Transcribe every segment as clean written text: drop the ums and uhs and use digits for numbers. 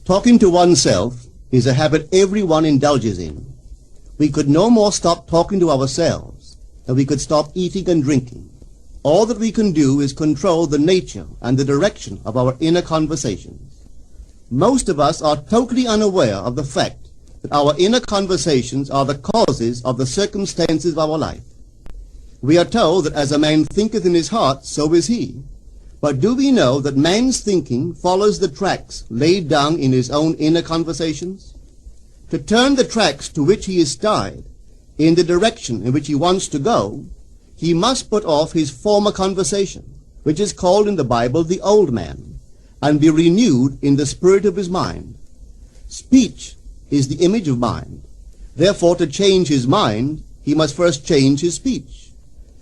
Talking to oneself is a habit everyone indulges in. We could no more stop talking to ourselves than we could stop eating and drinking. All that we can do is control the nature and the direction of our inner conversations. Most of us are totally unaware of the fact that our inner conversations are the causes of the circumstances of our life. We are told that as a man thinketh in his heart, so is he. But do we know that man's thinking follows the tracks laid down in his own inner conversations? To turn the tracks to which he is tied in the direction in which he wants to go, he must put off his former conversation, which is called in the Bible the old man, and be renewed in the spirit of his mind. Speech is the image of mind. Therefore, to change his mind, he must first change his speech.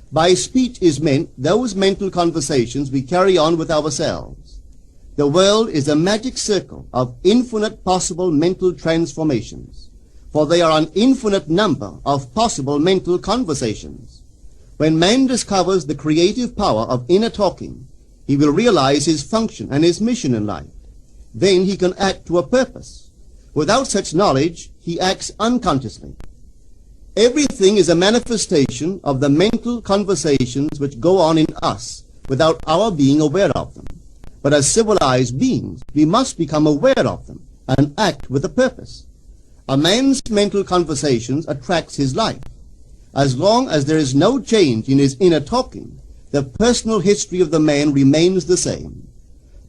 By speech is meant those mental conversations we carry on with ourselves. The world is a magic circle of infinite possible mental transformations, for there are an infinite number of possible mental conversations. When man discovers the creative power of inner talking, he will realize his function and his mission in life. Then he can act to a purpose. Without such knowledge, he acts unconsciously. Everything is a manifestation of the mental conversations which go on in us without our being aware of them. But as civilized beings, we must become aware of them and act with a purpose. A man's mental conversations attracts his life. As long as there is no change in his inner talking, the personal history of the man remains the same.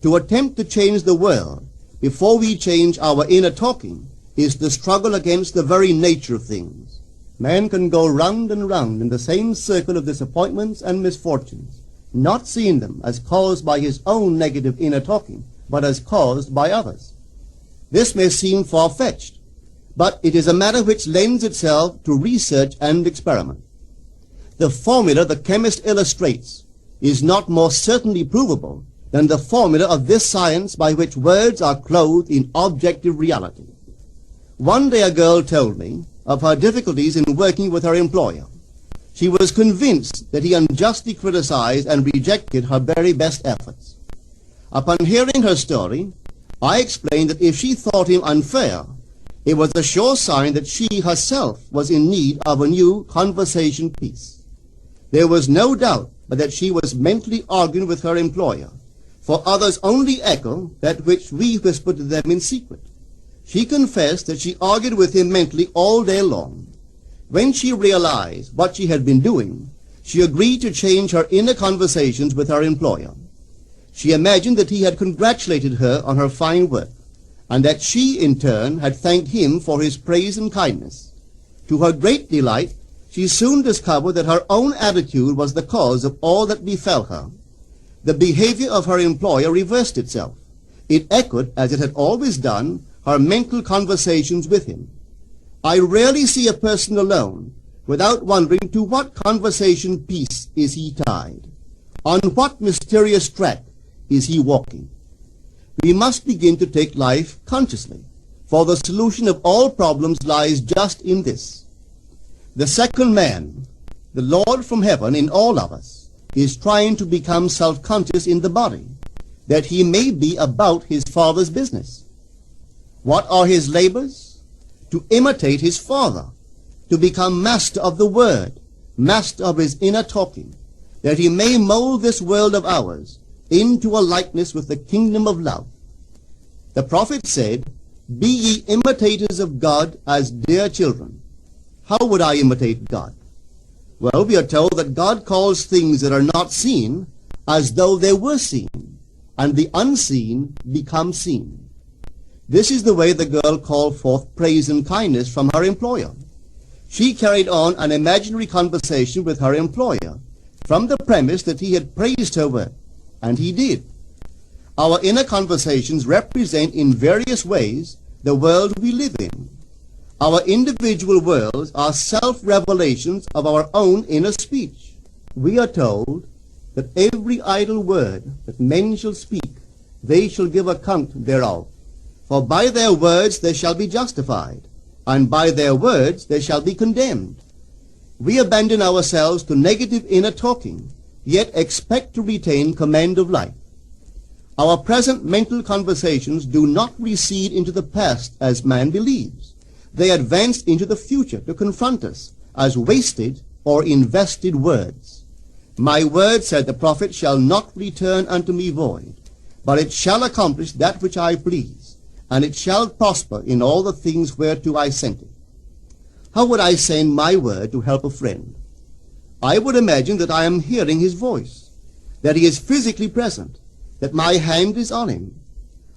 To attempt to change the world before we change our inner talking is to struggle against the very nature of things. Man can go round and round in the same circle of disappointments and misfortunes, not seeing them as caused by his own negative inner talking, but as caused by others. This may seem far-fetched, but it is a matter which lends itself to research and experiment. The formula the chemist illustrates is not more certainly provable than the formula of this science by which words are clothed in objective reality. One day a girl told me of her difficulties in working with her employer. She was convinced that he unjustly criticized and rejected her very best efforts. Upon hearing her story, I explained that if she thought him unfair, it was a sure sign that she herself was in need of a new conversation piece. There was no doubt but that she was mentally arguing with her employer, for others only echo that which we whisper to them in secret. She confessed that she argued with him mentally all day long. When she realized what she had been doing, she agreed to change her inner conversations with her employer. She imagined that he had congratulated her on her fine work, and that she, in turn, had thanked him for his praise and kindness. To her great delight, she soon discovered that her own attitude was the cause of all that befell her. The behavior of her employer reversed itself. It echoed, as it had always done, her mental conversations with him. I rarely see a person alone without wondering to what conversation piece is he tied. On what mysterious track is he walking? We must begin to take life consciously, for the solution of all problems lies just in this. The second man, the Lord from heaven in all of us, is trying to become self-conscious in the body, that he may be about his Father's business. What are his labors? To imitate his Father, to become master of the Word, master of his inner talking, that he may mold this world of ours into a likeness with the kingdom of love. The prophet said, "Be ye imitators of God as dear children." How would I imitate God? Well, we are told that God calls things that are not seen as though they were seen, and the unseen become seen. This is the way the girl called forth praise and kindness from her employer. She carried on an imaginary conversation with her employer from the premise that he had praised her work, and he did. Our inner conversations represent in various ways the world we live in. Our individual worlds are self-revelations of our own inner speech. We are told that every idle word that men shall speak, they shall give account thereof. For by their words they shall be justified, and by their words they shall be condemned. We abandon ourselves to negative inner talking, yet expect to retain command of life. Our present mental conversations do not recede into the past as man believes. They advance into the future to confront us as wasted or invested words. My word, said the prophet, shall not return unto me void, but it shall accomplish that which I please, and it shall prosper in all the things whereto I sent it. How would I send my word to help a friend? I would imagine that I am hearing his voice, that he is physically present, that my hand is on him.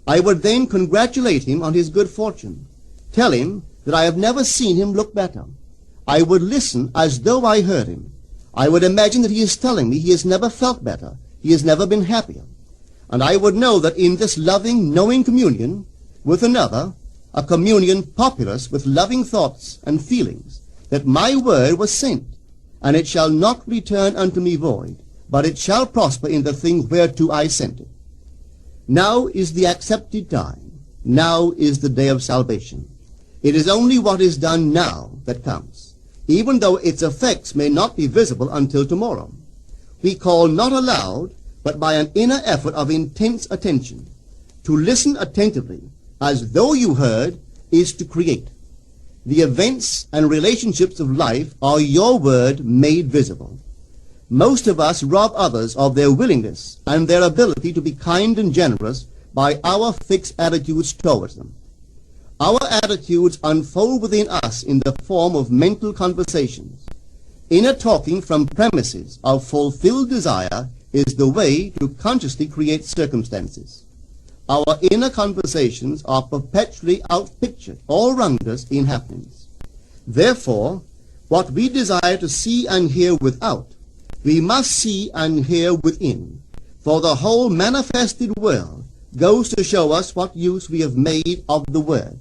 I would then congratulate him on his good fortune, tell him that I have never seen him look better. I would listen as though I heard him. I would imagine that he is telling me he has never felt better, he has never been happier. And I would know that in this loving, knowing communion with another, a communion populous with loving thoughts and feelings, that my word was sent, and it shall not return unto me void, but it shall prosper in the thing whereto I sent it. Now is the accepted time. Now is the day of salvation. It is only what is done now that counts, even though its effects may not be visible until tomorrow. We call not aloud, but by an inner effort of intense attention. To listen attentively, as though you heard, is to create. The events and relationships of life are your word made visible. Most of us rob others of their willingness and their ability to be kind and generous by our fixed attitudes towards them. Our attitudes unfold within us in the form of mental conversations. Inner talking from premises of fulfilled desire is the way to consciously create circumstances. Our inner conversations are perpetually outpictured all around us in happenings. Therefore, what we desire to see and hear without, we must see and hear within, for the whole manifested world goes to show us what use we have made of the word.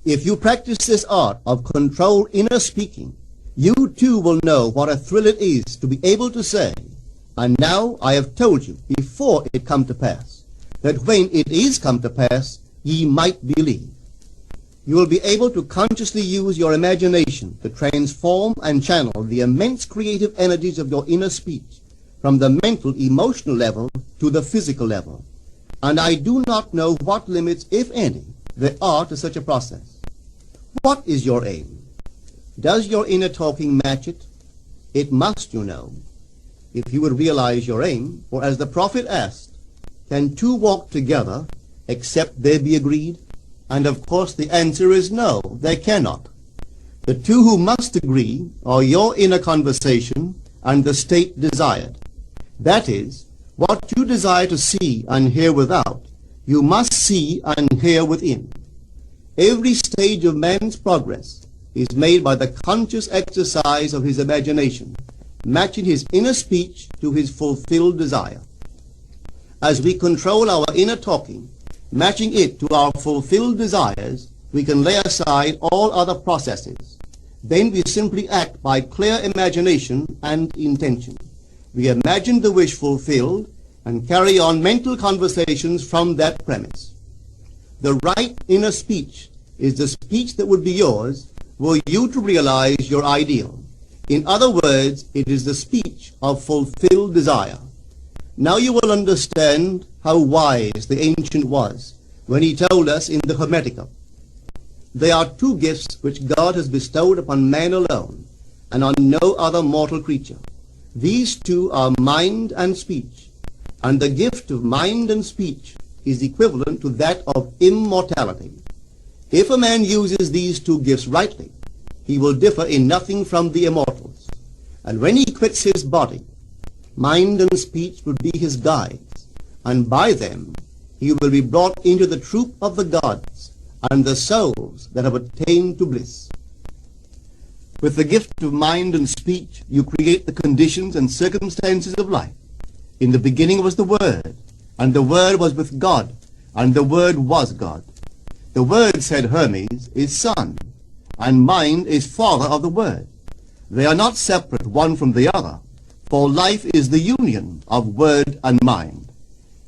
If you practice this art of controlled inner speaking, you too will know what a thrill it is to be able to say, and now I have told you before it come to pass, that when it is come to pass, ye might believe. You will be able to consciously use your imagination to transform and channel the immense creative energies of your inner speech from the mental, emotional level to the physical level. And I do not know what limits, if any, there are to such a process. What is your aim? Does your inner talking match it? It must, you know. If you would realize your aim, for as the prophet asked, can two walk together except they be agreed? And of course the answer is no, they cannot. The two who must agree are your inner conversation and the state desired. That is, what you desire to see and hear without, you must see and hear within. Every stage of man's progress is made by the conscious exercise of his imagination, matching his inner speech to his fulfilled desire. As we control our inner talking, matching it to our fulfilled desires, we can lay aside all other processes. Then we simply act by clear imagination and intention. We imagine the wish fulfilled and carry on mental conversations from that premise. The right inner speech is the speech that would be yours were you to realize your ideal. In other words, it is the speech of fulfilled desire. Now you will understand how wise the ancient was when he told us in the Hermetica, there are two gifts which God has bestowed upon man alone and on no other mortal creature. These two are mind and speech, and the gift of mind and speech is equivalent to that of immortality. If a man uses these two gifts rightly, he will differ in nothing from the immortals. And when he quits his body, mind and speech will be his guides, and by them he will be brought into the troop of the gods and the souls that have attained to bliss. With the gift of mind and speech, you create the conditions and circumstances of life. In the beginning was the Word, and the Word was with God, and the Word was God. The Word, said Hermes, is Son, and mind is Father of the Word. They are not separate one from the other, for life is the union of word and mind.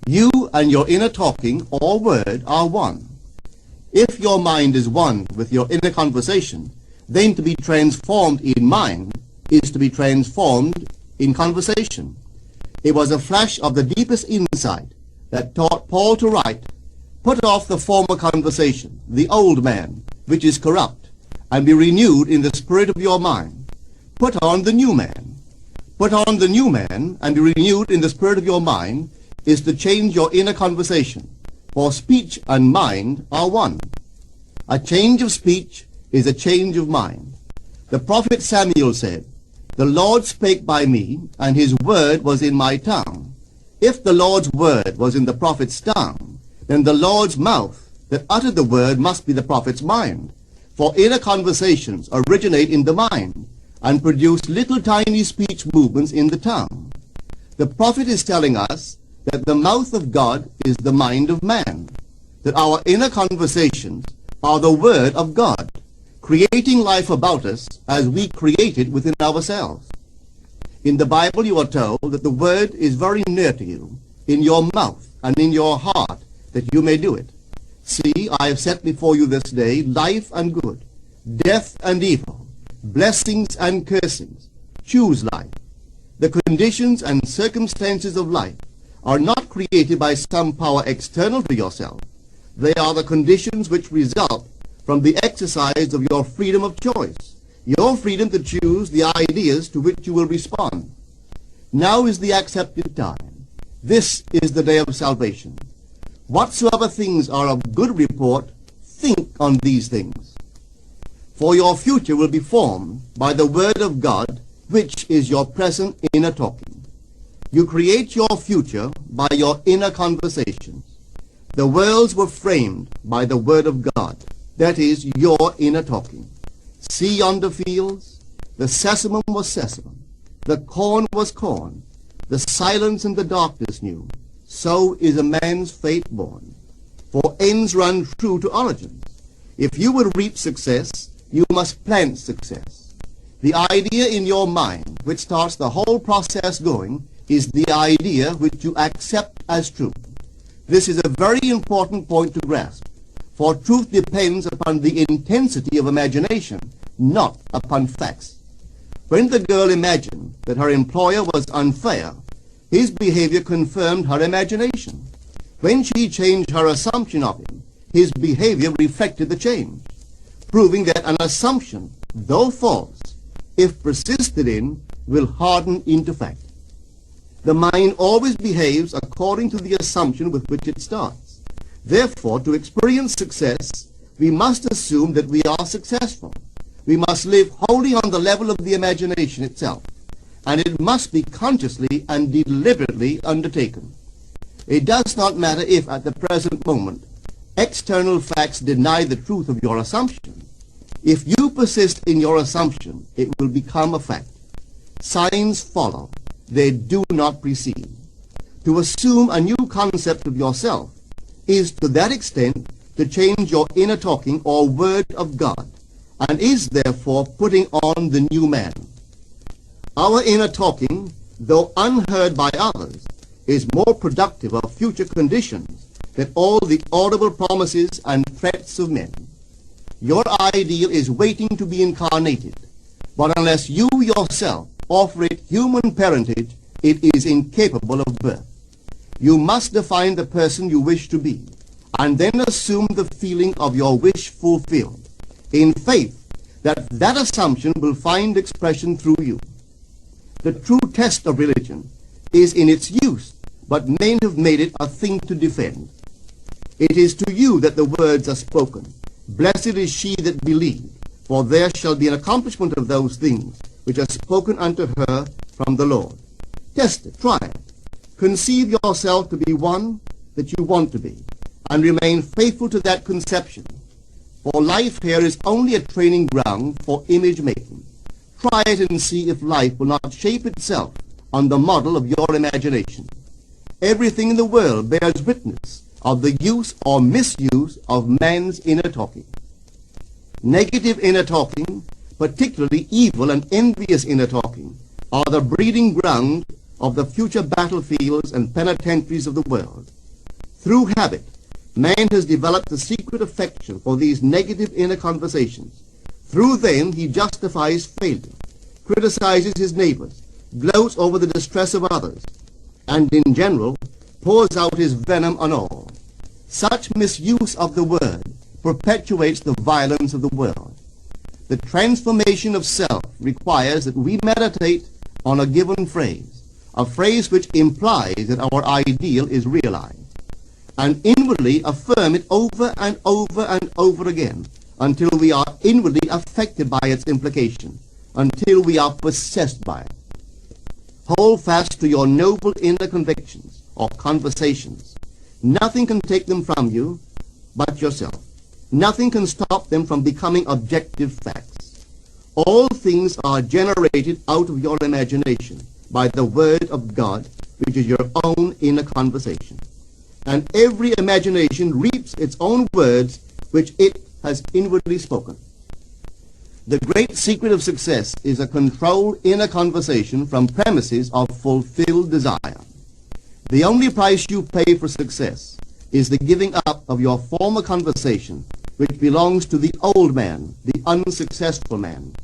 You and your inner talking or word are one. If your mind is one with your inner conversation, then to be transformed in mind is to be transformed in conversation. It was a flash of the deepest insight that taught Paul to write, "Put off the former conversation, the old man, which is corrupt, and be renewed in the spirit of your mind. Put on the new man." Put on the new man and be renewed in the spirit of your mind is to change your inner conversation, for speech and mind are one. A change of speech is a change of mind. The prophet Samuel said, "The Lord spake by me, and his word was in my tongue." If the Lord's word was in the prophet's tongue, then the Lord's mouth that uttered the word must be the prophet's mind. For inner conversations originate in the mind and produce little tiny speech movements in the tongue. The prophet is telling us that the mouth of God is the mind of man, that our inner conversations are the word of God, creating life about us as we create it within ourselves. In the Bible you are told that the word is very near to you, in your mouth and in your heart, that you may do it. See, I have set before you this day life and good, death and evil, blessings and cursings. Choose life. The conditions and circumstances of life are not created by some power external to yourself. They are the conditions which result from the exercise of your freedom of choice, your freedom to choose the ideas to which you will respond. Now is the accepted time. This is the day of salvation. Whatsoever things are of good report, think on these things. For your future will be formed by the word of God, which is your present inner talking. You create your future by your inner conversations. The worlds were framed by the word of God, that is, your inner talking. See yonder fields? The sesamum was sesamum, the corn was corn, the silence and the darkness knew. So is a man's fate born. For ends run true to origins. If you would reap success, you must plant success. The idea in your mind which starts the whole process going is the idea which you accept as true. This is a very important point to grasp, for truth depends upon the intensity of imagination, not upon facts. When the girl imagined that her employer was unfair, his behavior confirmed her imagination. When she changed her assumption of him, his behavior reflected the change, proving that an assumption, though false, if persisted in, will harden into fact. The mind always behaves according to the assumption with which it starts. Therefore, to experience success, we must assume that we are successful. We must live wholly on the level of the imagination itself, and it must be consciously and deliberately undertaken. It does not matter if, at the present moment, external facts deny the truth of your assumption. If you persist in your assumption, it will become a fact. Signs follow. They do not precede. To assume a new concept of yourself is to that extent to change your inner talking or word of God, and is therefore putting on the new man. Our inner talking, though unheard by others, is more productive of future conditions than all the audible promises and threats of men. Your ideal is waiting to be incarnated, but unless you yourself offer it human parentage, it is incapable of birth. You must define the person you wish to be, and then assume the feeling of your wish fulfilled, in faith that that assumption will find expression through you. The true test of religion is in its use, but men have made it a thing to defend. It is to you that the words are spoken. Blessed is she that believed, for there shall be an accomplishment of those things which are spoken unto her from the Lord. Test it, try it. Conceive yourself to be one that you want to be, and remain faithful to that conception. For life here is only a training ground for image making. Try it and see if life will not shape itself on the model of your imagination. Everything in the world bears witness of the use or misuse of man's inner talking. Negative inner talking, particularly evil and envious inner talking, are the breeding ground of the future battlefields and penitentiaries of the world. Through habit, man has developed a secret affection for these negative inner conversations. Through them he justifies failure, criticizes his neighbors, gloats over the distress of others, and in general pours out his venom on all. Such misuse of the word perpetuates the violence of the world. The transformation of self requires that we meditate on a given phrase, a phrase which implies that our ideal is realized, and inwardly affirm it over and over and over again until we are inwardly affected by its implication, until we are possessed by it. Hold fast to your noble inner convictions or conversations. Nothing can take them from you but yourself. Nothing can stop them from becoming objective facts. All things are generated out of your imagination by the Word of God, which is your own inner conversation. And every imagination reaps its own words which it has inwardly spoken. The great secret of success is a controlled inner conversation from premises of fulfilled desire. The only price you pay for success is the giving up of your former conversation, which belongs to the old man, the unsuccessful man.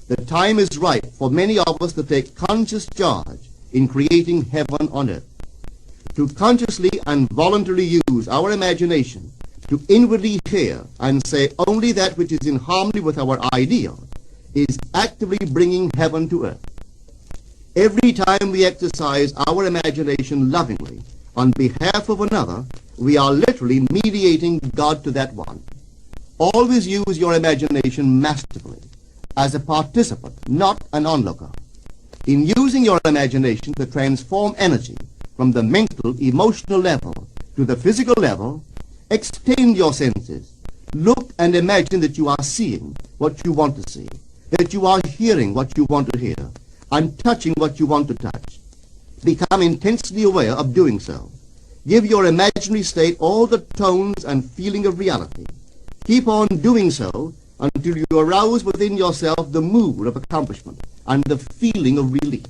The time is ripe for many of us to take conscious charge in creating heaven on earth. To consciously and voluntarily use our imagination to inwardly hear and say only that which is in harmony with our ideal is actively bringing heaven to earth. Every time we exercise our imagination lovingly on behalf of another, we are literally mediating God to that one. Always use your imagination masterfully, as a participant, not an onlooker. In using your imagination to transform energy from the mental, emotional level to the physical level, extend your senses. Look and imagine that you are seeing what you want to see, that you are hearing what you want to hear, and touching what you want to touch. Become intensely aware of doing so. Give your imaginary state all the tones and feeling of reality. Keep on doing so until you arouse within yourself the mood of accomplishment and the feeling of relief.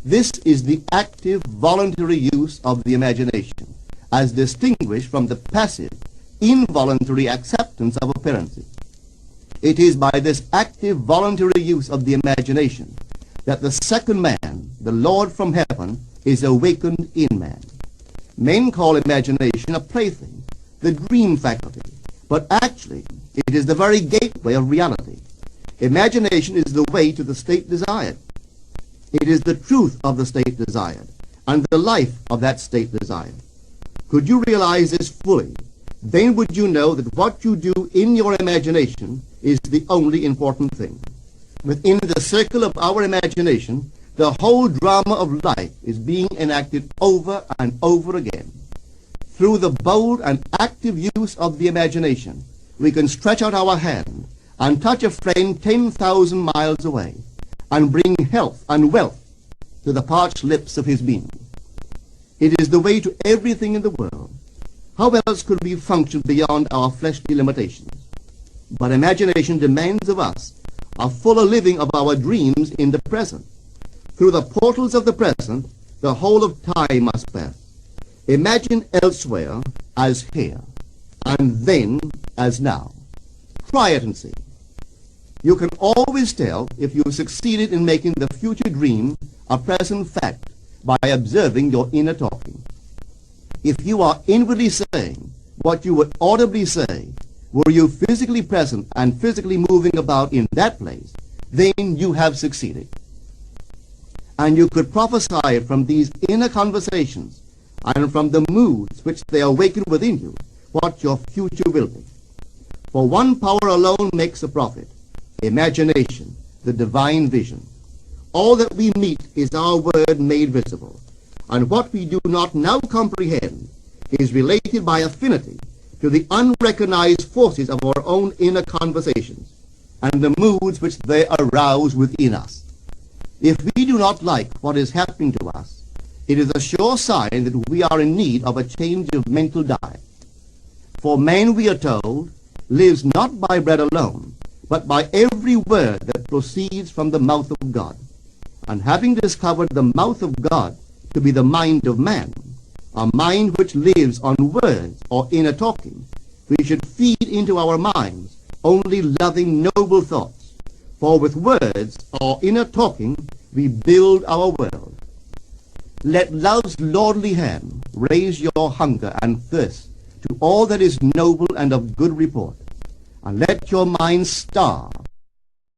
This is the active, voluntary use of the imagination, as distinguished from the passive, involuntary acceptance of appearances. It is by this active, voluntary use of the imagination that the second man, the Lord from heaven, is awakened in man. Men call imagination a plaything, the dream faculty, but actually it is the very gateway of reality. Imagination is the way to the state desired. It is the truth of the state desired, and the life of that state desired. Could you realize this fully, then would you know that what you do in your imagination is the only important thing. Within the circle of our imagination, the whole drama of life is being enacted over and over again. Through the bold and active use of the imagination, we can stretch out our hand and touch a friend 10,000 miles away and bring health and wealth to the parched lips of his being. It is the way to everything in the world. How else could we function beyond our fleshly limitations? But imagination demands of us a fuller living of our dreams in the present. Through the portals of the present, the whole of time must pass. Imagine elsewhere as here, and then as now. Try it and see. You can always tell if you have succeeded in making the future dream a present fact by observing your inner talking. If you are inwardly saying what you would audibly say, were you physically present and physically moving about in that place, then you have succeeded. And you could prophesy from these inner conversations and from the moods which they awaken within you what your future will be. For one power alone makes a prophet, imagination, the divine vision. All that we meet is our word made visible, and what we do not now comprehend is related by affinity to the unrecognized forces of our own inner conversations and the moods which they arouse within us. If we do not like what is happening to us, it is a sure sign that we are in need of a change of mental diet. For man, we are told, lives not by bread alone, but by every word that proceeds from the mouth of God. And having discovered the mouth of God to be the mind of man, a mind which lives on words or inner talking, we should feed into our minds only loving, noble thoughts. For with words or inner talking, we build our world. Let love's lordly hand raise your hunger and thirst to all that is noble and of good report, and let your minds starve